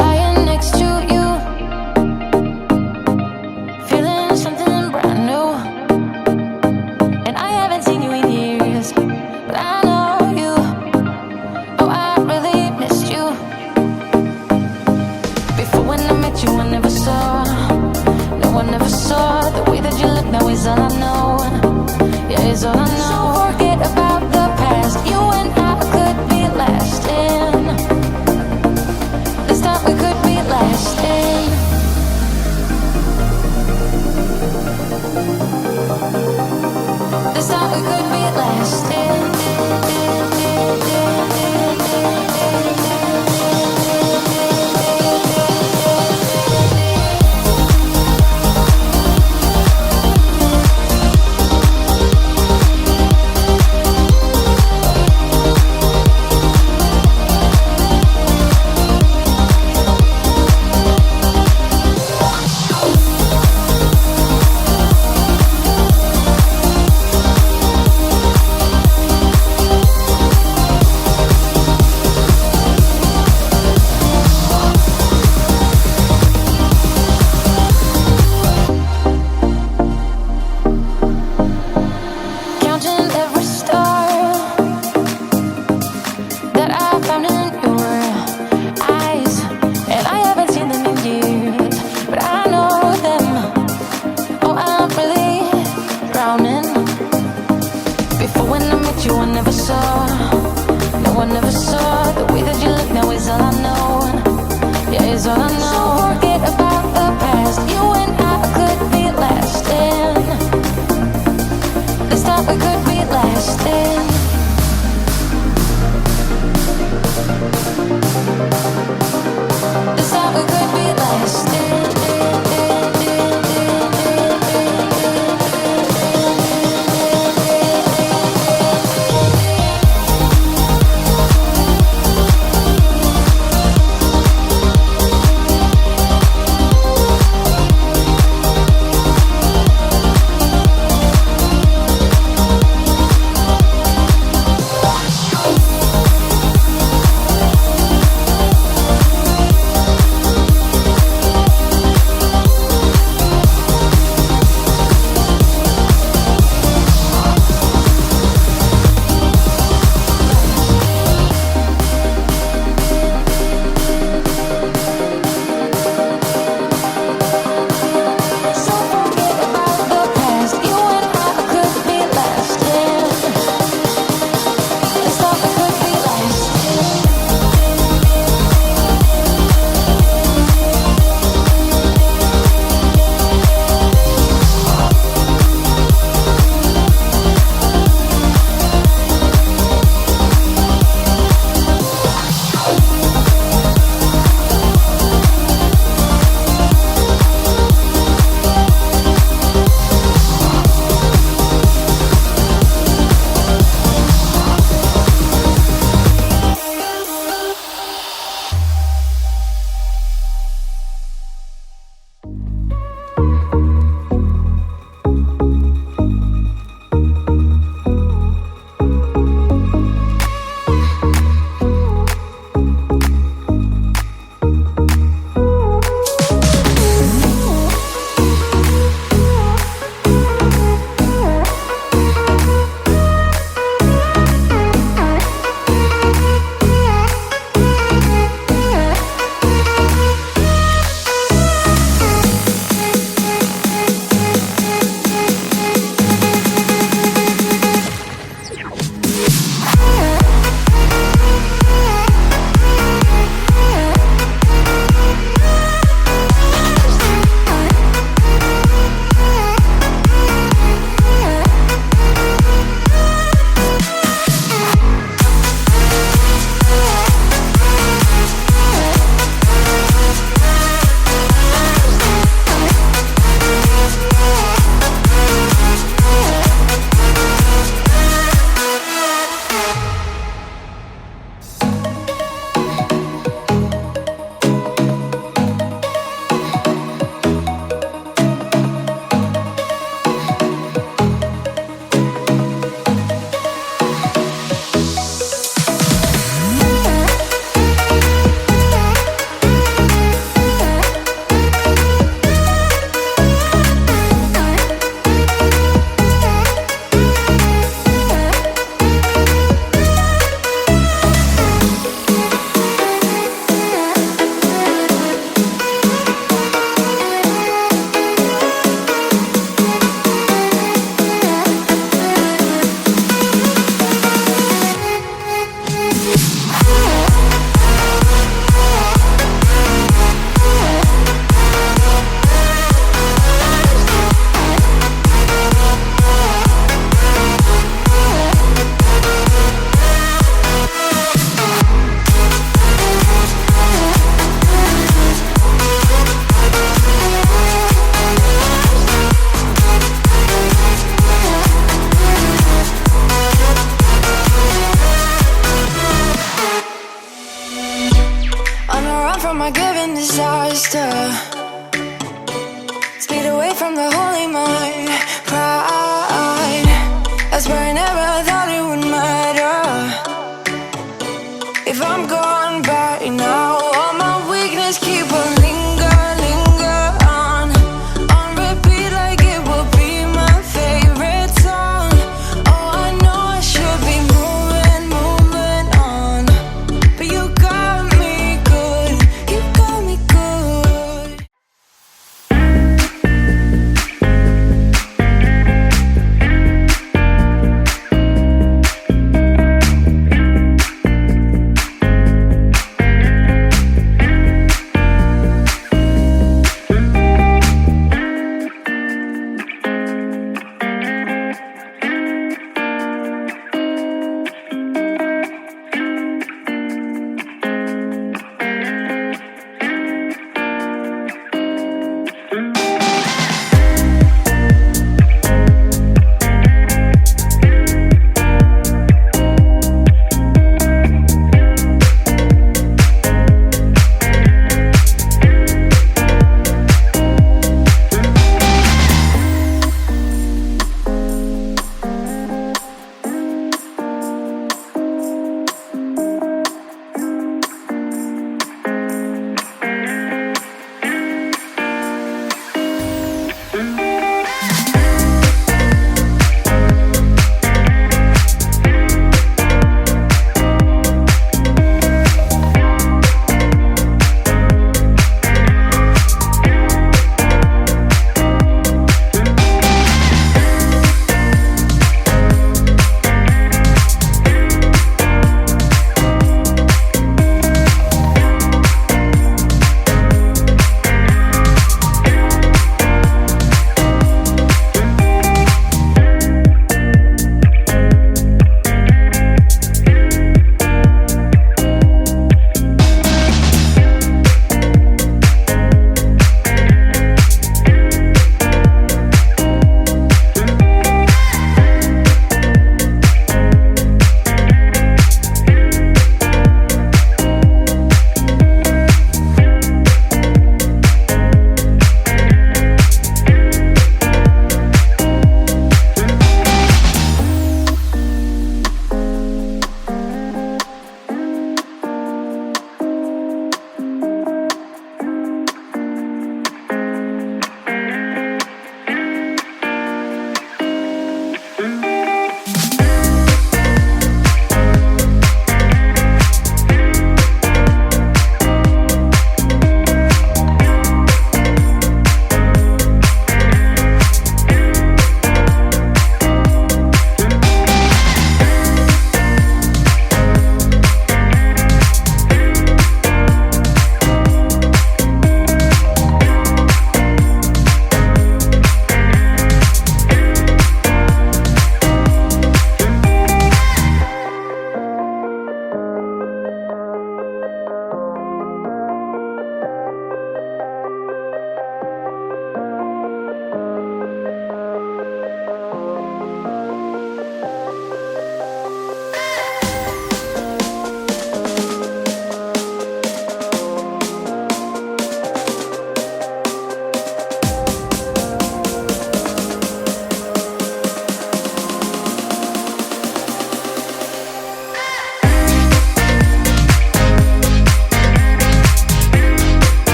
Lying next to you, feeling something brand new. And I haven't seen you in years, but I know you. Oh, I really missed you. Before when I met you, I never saw. No one ever saw the way that you look now is all I know. Yeah, it's all I know. So forget about the past. You and I could be lasting. This time we could be lasting. This time we could be lasting. Counting every star that I found in your eyes, and I haven't seen them in years, but I know them. Oh, I'm really drowning. Before when I met you, I never saw. No one ever saw the way that you look now is all I know. Yeah, it's all I know. So forget about the past. You and I could be lasting. This time we could be lasting. This time we could be lasting. disaster. Speed away from the holy mind. Pride, I swear I never thought it would matter. If I'm gone by now, all my weakness keep on linger on repeat like it will be my favorite song. Oh, I know I should be moving on, but you got me good, you got me good.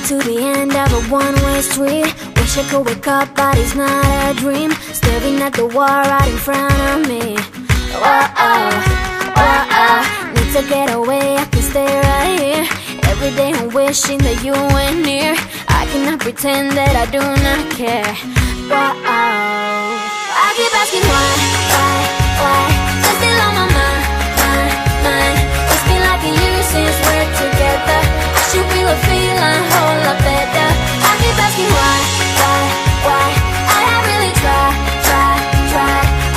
to the end of a one-way street. Wish I could wake up, but it's not a dream. Staring at the wall right in front of me. Need to get away, I can stay right here. Every day I'm wishing that you were near. I cannot pretend that I do not care. Whoa. I keep asking why? You're still on my mind. It's been like a year since we're together. I should really feel a whole lot better. I keep asking why? I have really tried.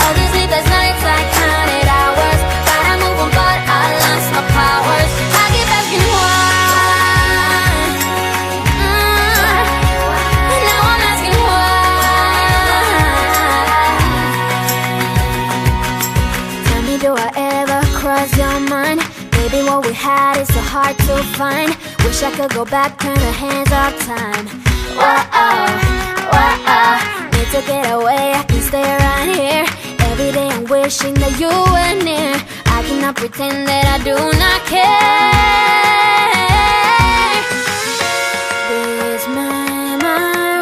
All these sleepless nights, I counted hours. Gotta move on, but I lost my powers. I keep asking why. And now I'm asking why. Tell me, do I ever cross your mind? Baby, what we had is so hard to find. Wish I could go back, turn the hands of time. Whoa. Need to get away, I can stay right here. Every day I'm wishing that you were near. I cannot pretend that I do not care. These memories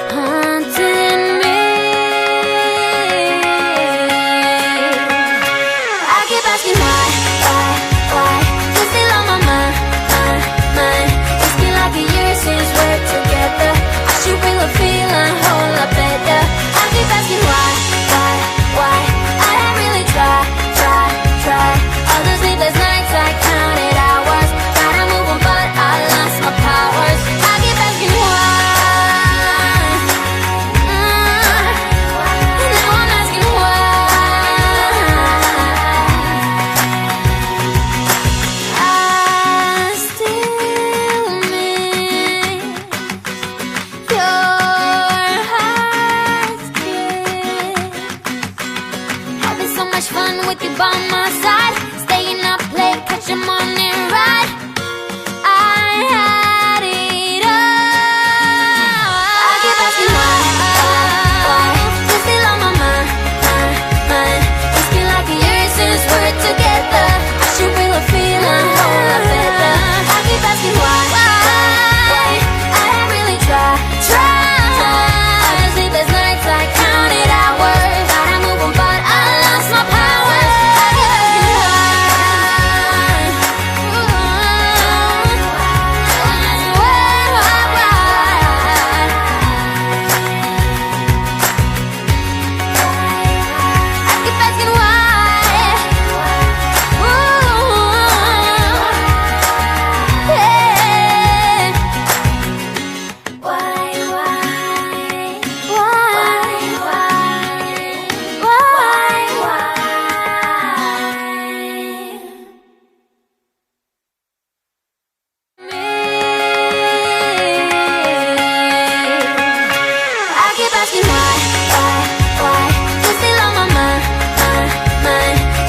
haunting me. I keep asking why? You're still on my mind. It's been like a year since we're together. I should really feel a whole lot better. I keep asking why? I have really tried. All those sleepless nights, I counted hours. Gotta move on, but I lost my powers. I keep asking why. And now I'm asking why. I still miss your heart's kiss. Having so much fun with you by my side. Staying up late, catch a morning ride. I had it all. I keep asking why? You're still on my mind. It's been like a year since we're together. I should really feel a whole lot better. I keep asking why? I have really tried. All the sleepless nights, I counted hours. Gotta move on, but I lost my powers. I keep asking I keep asking why? You're still on my mind.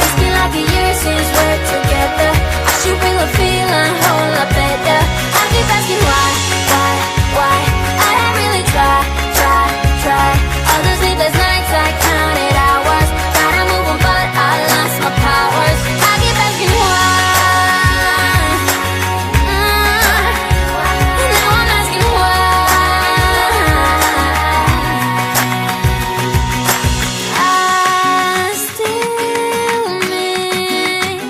It's been like a year since we're together. I should really feel a whole lot better. I keep asking why? I have really tried. All those sleepless nights, I counted hours. Gotta move on, but I lost my powers. I keep asking why. And now I'm asking why. I still miss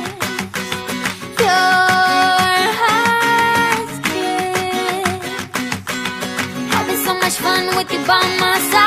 your heart's kiss. Having so much fun with you by my side.